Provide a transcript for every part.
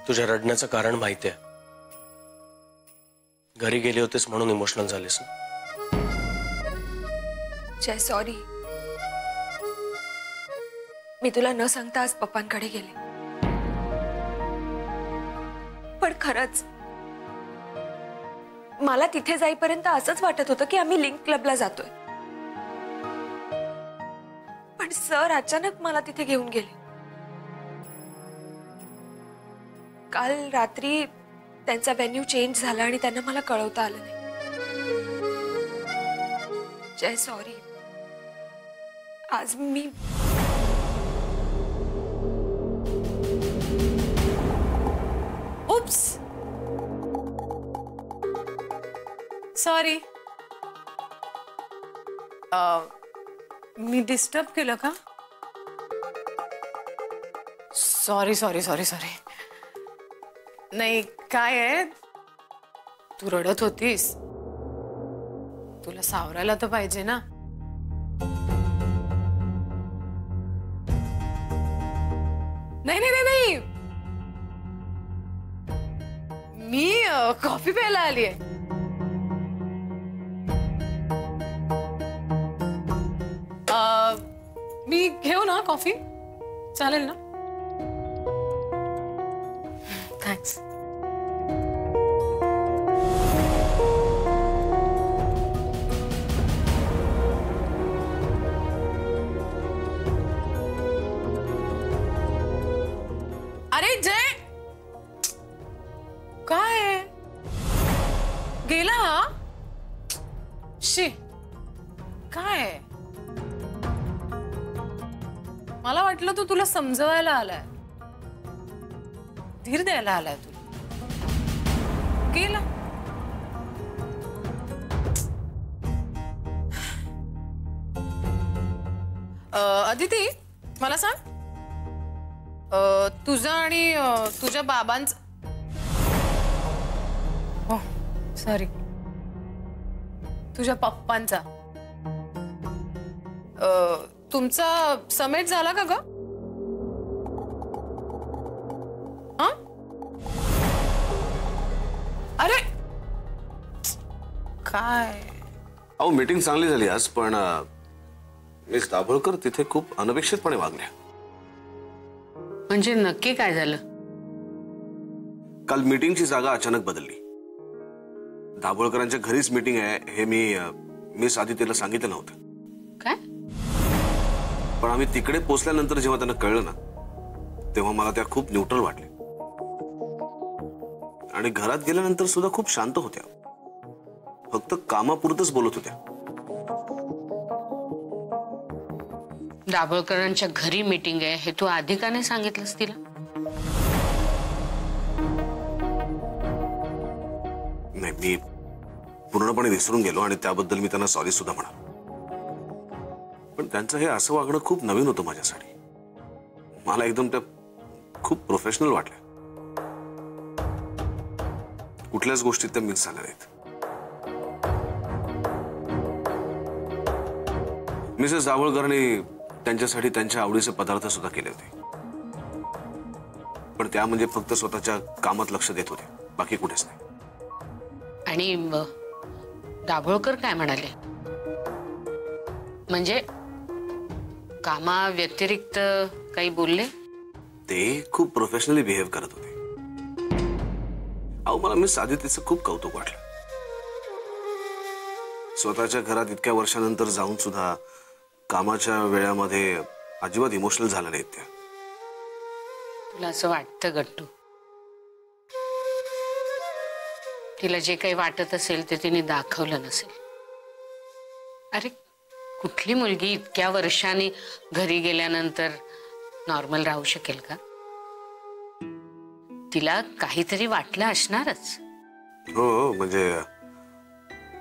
तुझ्या रडण्याचं कारण माहिती आहे. घरी गेले होतेस म्हणून इमोशनल झालेस ना. जय सॉरी. मी तुला न सांगता आज पप्पांकडे गेले. पण खरंच मला तिथे जाईपर्यंत असंच वाटत होतं की आम्ही लिंक क्लबला जातोय. पण सर अचानक मला तिथे घेऊन गेले. काल रात्री त्यांचा व्हेन्यू चेंज झाला आणि त्यांना मला कळवता आलं नाही. जय सॉरी. आज मी उप्स सॉरी. मी डिस्टर्ब केलं का? Sorry sorry sorry sorry. नाही काय आहे, तू रडत होतीस, तुला सावरायला तर पाहिजे ना. नाही नाही नाही नाही, मी कॉफी प्यायला आली आहे. मी घेऊ ना कॉफी? चालेल ना? थँक्स. अरे जय, काय गेला? शी, काय मला वाटलं तू तुला समजवायला आलाय, धीर द्यायला आलाय तुला. गेला. अदिती मला सांग, तुझं आणि तुझ्या बाबांचं, हो सॉरी, तुझ्या पप्पांचा तुमचा समेट झाला का ग? हा? अरे काय? अहो मीटिंग चांगली झाली आज, पण मिस दाभोळकर तिथे खूप अनपेक्षितपणे वागल्या. म्हणजे नक्की काय झालं? काल मीटिंगची जागा अचानक बदलली. दाभोळकरांच्या घरीच मीटिंग आहे हे मी मिस आदितीला सांगितलं नव्हतं. काय? पण आम्ही तिकडे पोहोचल्यानंतर जेव्हा त्यांना कळलं ना, तेव्हा मला त्या खूप न्यूट्रल वाटल्या आणि घरात गेल्यानंतर सुद्धा खूप शांत होत्या. फक्त कामापुरतच बोलत होत्या. दाभोळकरांच्या घरी मीटिंग आहे हे तू आधी का नाही सांगितलंस तिला? नाही, मी पूर्णपणे विसरून गेलो आणि त्याबद्दल मी त्यांना सॉरी सुद्धा म्हणालो. पण त्यांचं हे असं वागणं खूप नवीन होतं माझ्यासाठी. मला एकदम त्या खूप प्रोफेशनल वाटल्या. कुठल्याच गोष्टीत त्या मिक्स झाल्या नाहीत. मिसेस दाभोळकरांनी त्यांच्यासाठी त्यांच्या आवडीचे पदार्थ सुद्धा केले होते. पण त्या म्हणजे फक्त स्वतःच्या कामात लक्ष देत होत्या, बाकी कुठेच नाही. आणि दाभोळकर काय म्हणाले? म्हणजे कामा व्यतिरिक्त काही बोलले? ते खूप प्रोफेशनली बिहेव करत होते. अहो मला मिस आदितीचं खूप कौतुक वाटलं. स्वतःच्या घरात इतक्या वर्षानंतर जाऊन सुद्धा कामाच्या वेळामध्ये अजिबात इमोशनल झाल्या नाहीत त्या. तुला असं वाटतं गट्टू? तिला जे काही वाटत असेल ते तिने दाखवलं नसेल. अरे कुठली मुलगी इतक्या वर्षांनी घरी गेल्यानंतर नॉर्मल राहू शकेल का? तिला काहीतरी वाटलं असणारच. हो, म्हणजे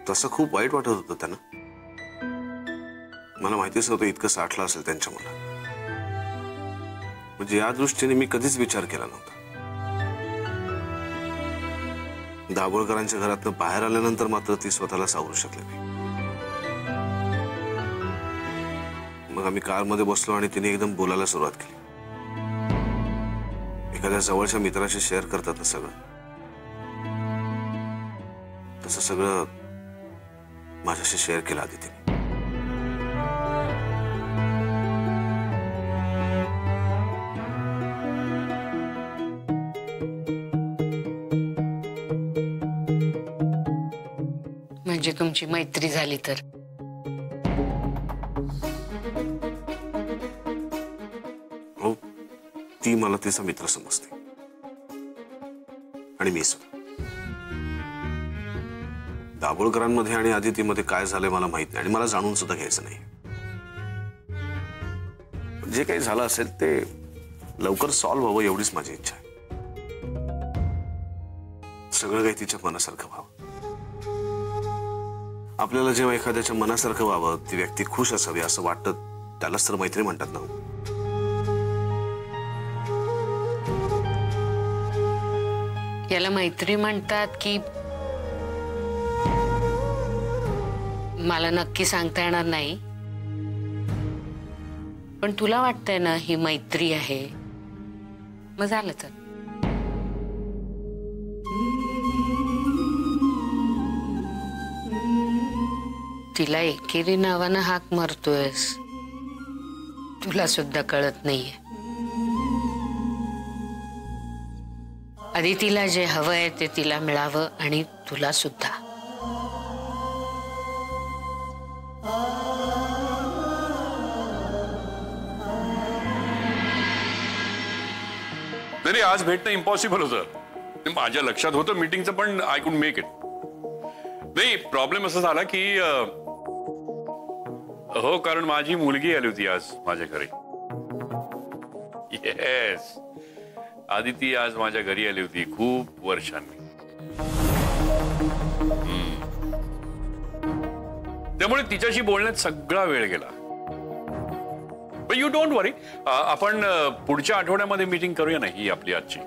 तसं खूप वाईट वाटत होतं त्यांना. मला माहितीच नव्हतं इतकं साठलं असेल त्यांच्या मनात. म्हणजे या दृष्टीने मी कधीच विचार केला नव्हता. दाभोळकरांच्या घरातनं बाहेर आल्यानंतर मात्र ती स्वतःला सावरू शकली नाही. मग आम्ही कारमध्ये बसलो आणि तिने एकदम बोलायला सुरुवात केली. एखाद्या जवळच्या मित्राशी शेअर करतात ना सगळं, तसं सगळं माझ्याशी शेअर केलं आदितीने. म्हणजे तुमची मैत्री झाली तर? हो, ती मला तिचा मित्र समजते आणि मी सुद्धा. दाभोळकरांमध्ये आणि आदितीमध्ये काय झालंय मला माहित नाही आणि मला जाणून सुद्धा घ्यायचं नाही. जे काही झालं असेल ते लवकर सॉल्व्ह व्हावं एवढीच माझी इच्छा आहे. सगळं काही तिच्या मनासारखं व्हावं. आपल्याला जेव्हा एखाद्याच्या मनासारखं व्हावं, ती व्यक्ती खुश असावी असं वाटतं, त्यालाच तर मैत्री म्हणतात ना. याला मैत्री म्हणतात की मला नक्की सांगता येणार नाही, पण तुला वाटतंय ना ही मैत्री आहे, मग झालं तर. तिला एकेरी नावानं हाक मारतोयस, तुला सुद्धा कळत नाहीये. आधी तिला जे हवंय ते तिला मिळावं आणि तुला सुद्धा. तरी आज भेटणं इम्पॉसिबल होतं. माझ्या लक्षात होतं मीटिंगचं, पण आय कुड मेक इट. नाही, प्रॉब्लेम असा झाला की हो, कारण माझी मुलगी आली होती आज माझ्या घरी. येस, आदिती आज माझ्या घरी आली होती खूप वर्षांनी. त्यामुळे तिच्याशी बोलण्यात सगळा वेळ गेला. पण यू डोंट वरी, आपण पुढच्या आठवड्यामध्ये मीटिंग करूया ना ही आपली आजची.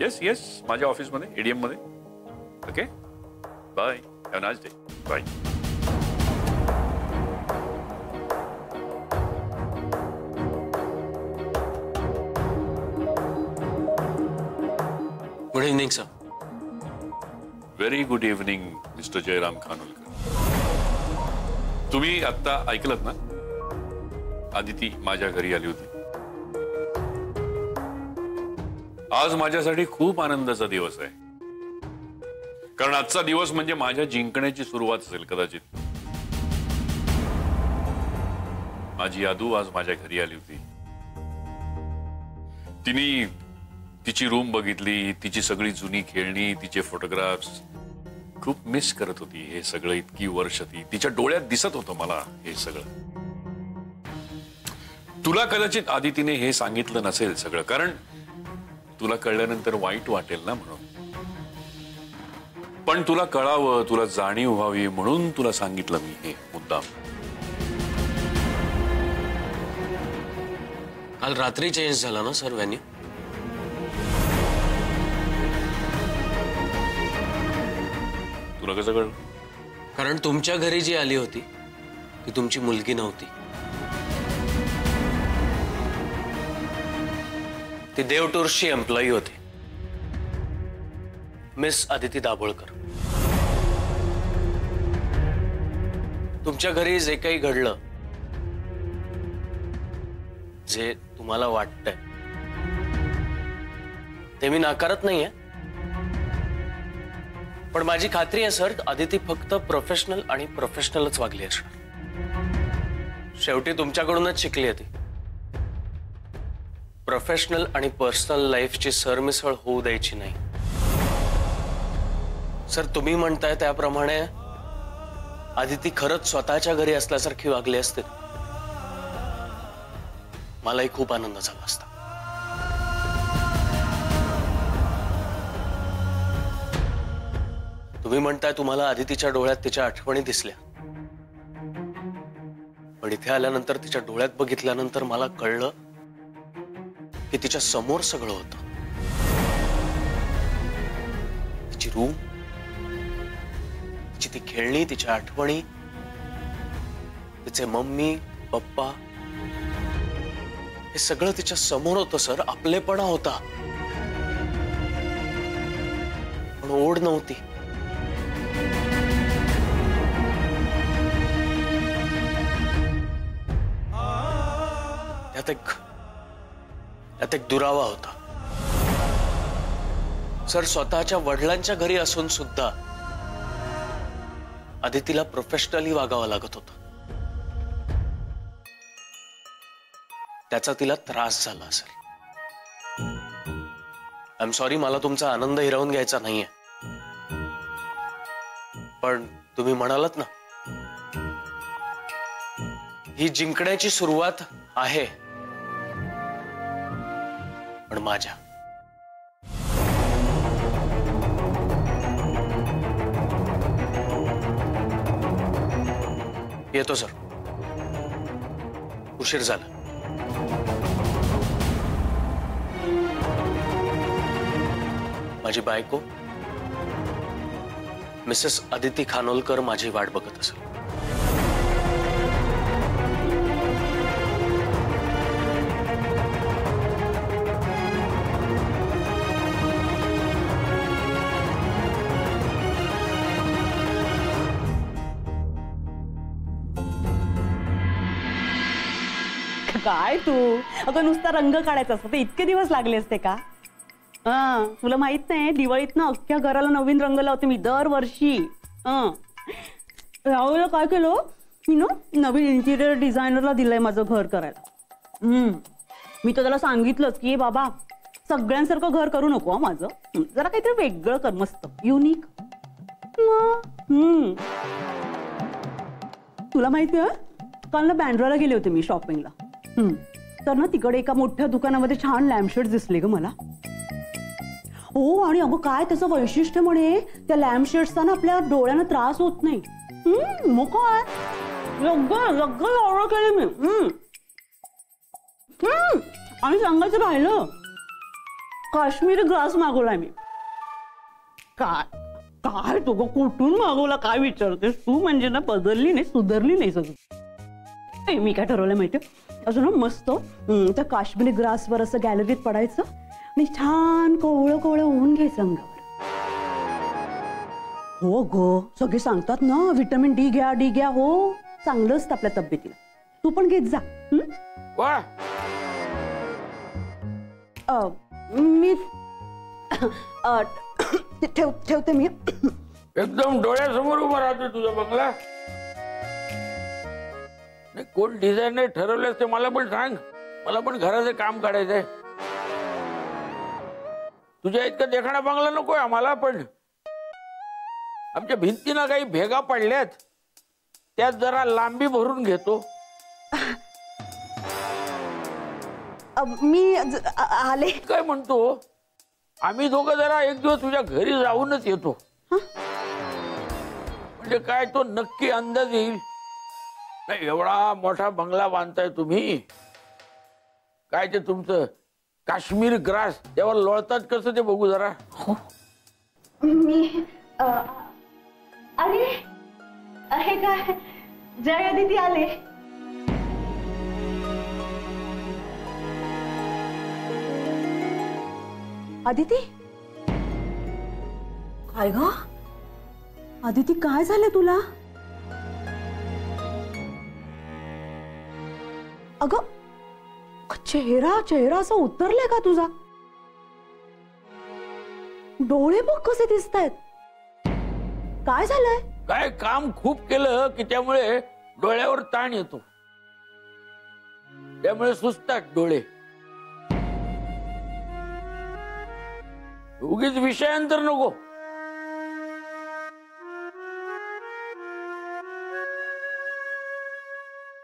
येस येस, माझ्या ऑफिसमध्ये एडीएम मध्ये. Okay, bye, have a nice day. Bye. Good evening sir. Very good evening mister Jayram Khanolkar. तुम्ही आता ऐकलत ना, आदिती माझ्या घरी आली होती. आज माझ्यासाठी खूप आनंदाचा दिवस आहे, कारण आजचा दिवस म्हणजे माझ्या जिंकण्याची सुरुवात असेल कदाचित. माझी आदू आज माझ्या घरी आली होती. तिने तिची रूम बघितली, तिची सगळी जुनी खेळणी, तिचे फोटोग्राफ्स. खूप मिस करत होती हे सगळं. इतकी वर्ष तिच्या डोळ्यात दिसत होतं मला हे सगळं. तुला कदाचित आदितीने हे सांगितलं नसेल सगळं, कारण तुला कळल्यानंतर वाईट वाटेल ना म्हणून. पण तुला कळावं, तुला जाणीव व्हावी म्हणून तुला सांगितलं मी हे मुद्दाम. काल रात्री चेंज झाला ना सर व्हेन्यू? तुला कसं कळलं? कारण तुमच्या घरी जी आली होती ती तुमची मुलगी नव्हती. ती देव टूर्सची एम्प्लॉई होती, मिस आदिती दाभोळकर. तुमच्या घरी जे काही घडलं, जे तुम्हाला वाटतंय ते मी नाकारत नाहीये, पण माझी खात्री आहे सर, आदिती फक्त प्रोफेशनल आणि प्रोफेशनलच वागली असणार. शेवटी तुमच्याकडूनच शिकली आहे ती. प्रोफेशनल आणि पर्सनल लाईफची सरमिसळ होऊ द्यायची नाही. सर, तुम्ही म्हणताय त्याप्रमाणे आदिती खरंच स्वतःच्या घरी असल्यासारखी वागली असते, मलाही खूप आनंद झाला असता. तुम्ही म्हणताय तुम्हाला आदितीच्या डोळ्यात तिच्या आठवणी दिसल्या, पण इथे आल्यानंतर तिच्या डोळ्यात बघितल्यानंतर मला कळलं की तिच्या समोर सगळं होतं. तिची रूम, तिची ती खेळणी, तिच्या आठवणी, तिचे मम्मी पप्पा, हे सगळं तिच्या समोर होतं सर, आपलेपणा होता, पण ओढ नव्हती. त्यात एक दुरावा होता सर. स्वतःच्या वडिलांच्या घरी असून सुद्धा आदितीला प्रोफेशनली वागावं लागत होतं. त्याचा तिला त्रास झाला असेल. आय एम सॉरी, मला तुमचा आनंद हिरावून घ्यायचा नाहीये, पण तुम्ही म्हणालात ना, ही जिंकण्याची सुरुवात आहे, पण माझ्या. येतो सर, उशीर झाला. माझी बायको मिसेस अदिती खानोलकर माझी वाट बघत असेल. काय तू अगं नुसता रंग काढायचा असतो, इतके दिवस लागले असते का? हा, तुला माहित नाही, दिवाळीत ना अख्ख्या घराला नवीन रंग लावते मी दरवर्षी. यावेळेला काय केलं मी ना, नवीन इंटिरियर डिझायनरला दिलंय माझं घर करायला. मी तर त्याला सांगितलंच की बाबा सगळ्यांसारखं घर करू नको माझं, जरा काहीतरी वेगळं कर, मस्त युनिक. तुला माहिती आहे, काल ना बँड्राला गेले होते मी शॉपिंगला. तर ना तिकडे एका मोठ्या दुकानामध्ये छान लॅम्पशेड्स दिसले ग मला. हो, आणि अगं काय त्याचं वैशिष्ट्य म्हणे, त्या लॅम्पशेड्सचा ना आपल्या डोळ्यांना त्रास होत नाही. मग काय सगळं ऑर्डर केले मी. आणि सांगायचं राहिलं, काश्मीरी ग्रास मागवलाय मी. काय काय तू ग कुठून मागवला काय विचारतेस तू? म्हणजे ना बदलली नाही, सुधारली नाही सगळं. मी काय ठरवलंय माहितीये, असं ना मस्त त्या काश्मीरी ग्रासवर असं गॅलरीत पडायचं आणि छान कोवळं कोवळं ऊन घ्यायचं अंगावर. हो ग, सगळे सांगतात ना व्हिटॅमिन डी घ्या, डी घ्या. हो, चांगलं असतं आपल्या तब्येतीला, तू पण घेत जा. मी ठेवते मी. एकदम डोळ्यासमोर उभा राहतो तुझा बंगला. नाही, कोण डिझायनर ठरवलंस ते मला पण सांग, मला पण घराचं काम काढायचंय. तुझ्या इतका देखाणा बंगला नकोय आम्हाला, पण आमच्या भिंतीनं काही भेगा पडल्यात, त्यात जरा लांबी भरून घेतो. मी आले काय म्हणतो, आम्ही दोघं जरा एक दिवस तुझ्या घरी जाऊनच येतो, म्हणजे काय तो नक्की अंदाज येईल. नाही, एवढा मोठा बंगला बांधताय तुम्ही, काय ते तुमचं काश्मीर ग्रास त्यावर लोळतात कसं ते बघू जरा. मी अरे हे काय, जय अदिती आले. अदिती, काय ग अदिती, काय झालं तुला? अगं चेहरा असा उतरलाय का तुझा? डोळे बघ कसे दिसतायत. काय झालंय? काय काम खूप केलं की त्यामुळे डोळ्यावर ताण येतो, त्यामुळे सुचतात डोळे. उगीच विषयांतर नको.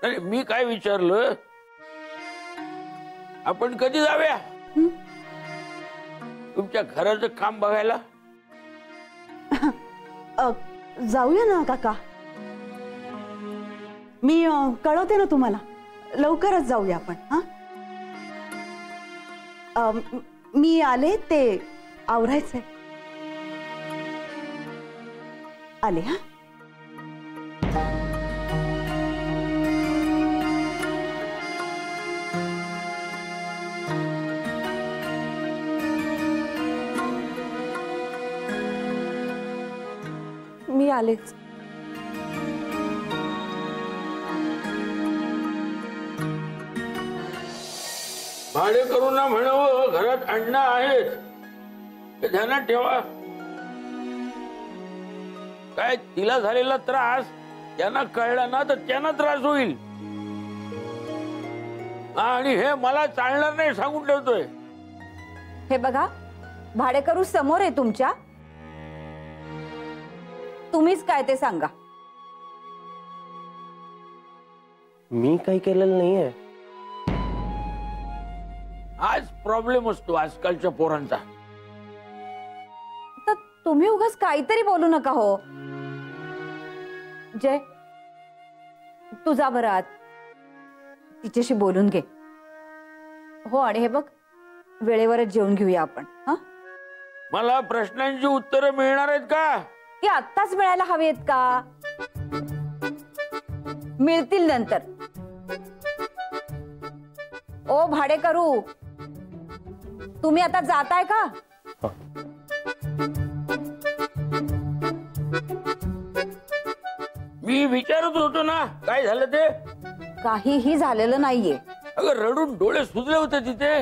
अरे मी काय विचारलं, आपण कधी जाऊया तुमच्या घराचं काम बघायला? जाऊया ना काका, मी कळवते ना तुम्हाला, लवकरच जाऊया आपण. हा, मी आले, ते आवरायचंय. आले. हा, आलेच. भाडेकरूंना म्हणावं घरात अण्णा आहेत हे ध्यानात ठेवा. काय तिला झालेला त्रास त्यांना कळला ना तर त्यांना त्रास होईल. आणि हे मला चालणार नाही सांगून ठेवतोय. हे बघा, भाडेकरू समोर आहे तुमच्या, तुम्हीच काय ते सांगा. मी काही केलेलं नाहीये. आज प्रॉब्लेम असतो आजकालच्या पोरांचा. तर तुम्ही उगाच काहीतरी बोलू नका हो. जय, तू जा बरं आत, तिच्याशी बोलून घे. हो, आणि हे बघ, वेळेवरच जेवून घेऊया आपण. हा, मला प्रश्नांची उत्तरं मिळणार आहेत का? ती आत्ताच मिळायला हवी आहेत का? मिळतील नंतर. ओ भाडेकरू, तुम्ही आता जाताय का? मी विचारत होतो ना काय झालं ते. काहीही झालेलं नाहीये. अगं रडून डोळे सुजले होते तिथे,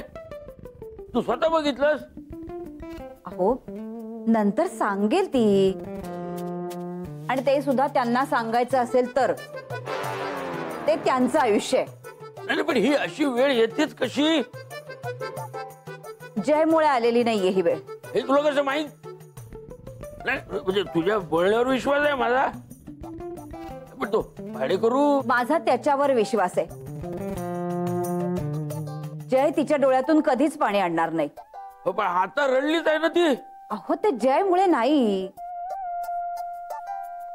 तू स्वतः बघितलंस. अहो, नंतर सांगेल ती. आणि ते सुद्धा त्यांना सांगायचं असेल तर. ते त्यांचं आयुष्य आहे. नाही पण ही अशी वेळ येतेच कशी? जयमुळे आलेली नाहीये ही वेळ. हे तुला कसं माहित? नाही म्हणजे तुझ्या बोलण्यावर विश्वास आहे माझा, पण तो भाडेकरू. माझा त्याच्यावर विश्वास आहे. जय तिच्या डोळ्यातून कधीच पाणी आणणार नाही. हो, पण आता रडलीच आहे ना ती. अहो, ते जयमुळे नाही.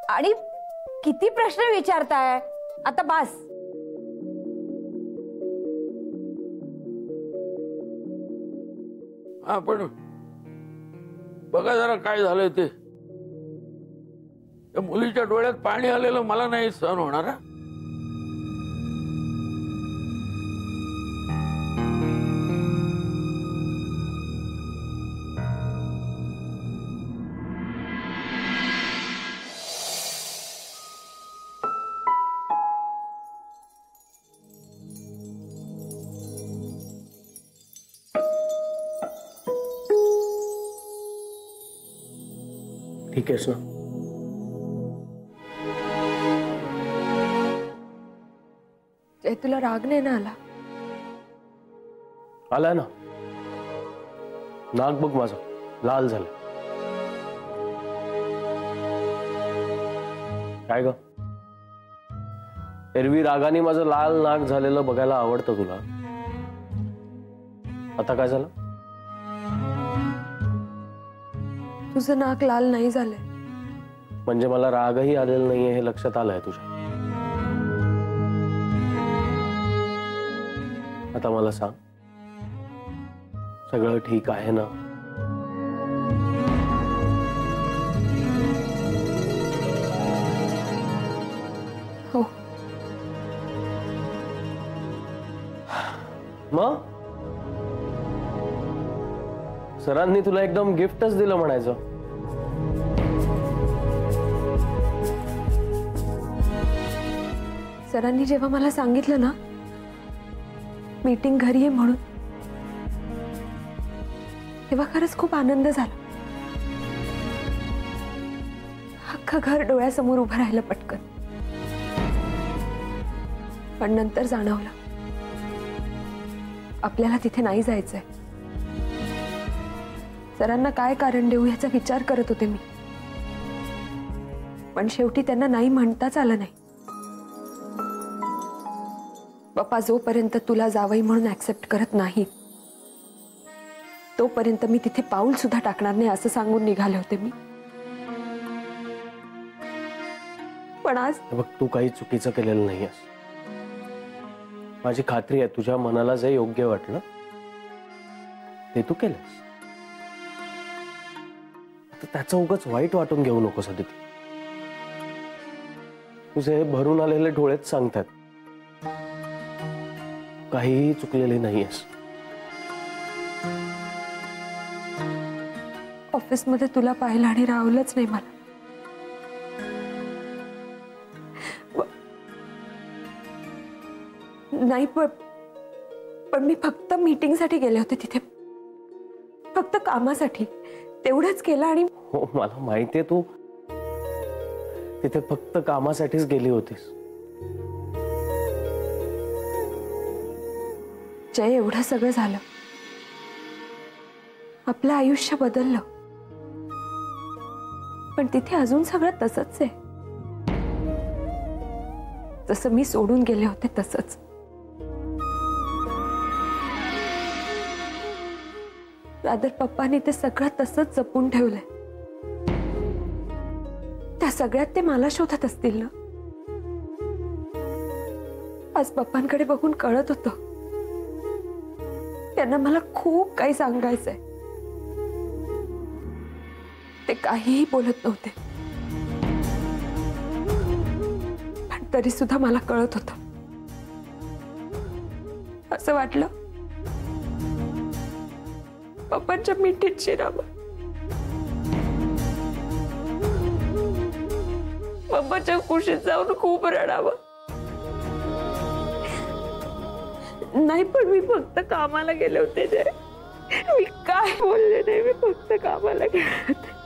आणि किती प्रश्न विचारताय आता, बास. हा, पण बघा जरा काय झालंय ते. त्या मुलीच्या डोळ्यात पाणी आलेलं मला नाही सहन होणार. ठीक आहेस ना? जय, तुला राग नाही ना आला? आलाय ना. नाक बघ माझं लाल झालं. काय ग, एरवी रागाने माझं लाल नाक झालेलं बघायला आवडतं तुला. आता काय झालं? तुझं नाक लाल नाही झालंय. म्हणजे मला रागही आलेला नाहीये हे लक्षात आलंय तुझ्या. आता मला सांग, सगळं ठीक आहे ना? हो. मग सरांनी तुला एकदम गिफ्टच दिलं म्हणायचं. सरांनी जेव्हा मला सांगितलं ना मीटिंग घरी आहे म्हणून, तेव्हा खरंच खूप आनंद झाला. अख्खं घर डोळ्यासमोर उभं राहिलं पटकन. पण नंतर जाणवलं आपल्याला तिथे नाही जायचंय. सरांना काय कारण देऊ याचा विचार करत होते मी, पण शेवटी त्यांना नाही म्हणताच आलं नाही. बाप्पा जोपर्यंत तुला जावई म्हणून ऍक्सेप्ट करत नाही तोपर्यंत मी तिथे पाऊल सुद्धा टाकणार नाही असं सांगून निघाले होते मी. पण आज बघ, तू काही चुकीचं केलेलं नाहीयेस. माझी खात्री आहे तुझ्या मनाला जे योग्य वाटलं ते तू केलंस. त्याचं उगाच वाईट वाटून घेऊ नकोस अदिती. तुझे भरून आलेले डोळेच सांगतात काहीही चुकलेली नाहीयेस. ऑफिसमध्ये तुला पाहिलं आणि राहवलंच नाही मला. नाही पण मी फक्त मीटिंगसाठी गेले होते तिथे, फक्त कामासाठी तेवढंच केलं. आणि हो मला माहितीये तू तिथे फक्त कामासाठीच गेली होतीस. जय, एवढं सगळं झालं, आपलं आयुष्य बदललं, पण तिथे अजून सगळं तसंच आहे, जसं मी सोडून गेले होते तसंच. रादर पप्पांनी ते सगळं तसंच जपून ठेवलंय. त्या सगळ्यात ते मला शोधत असतील ना. आज पप्पांकडे बघून कळत होतं त्यांना मला खूप काही सांगायचंय. ते काहीही बोलत नव्हते, पण तरी सुद्धा मला कळत होतं. असं वाटलं पप्पांच्या मिठीत शिरावं, पप्पाच्या कुशीत जाऊन खूप रडावं. नाही, पण मी फक्त कामाला गेले होते. जय, मी काय बोलले नाही, मी फक्त कामाला गेले होते.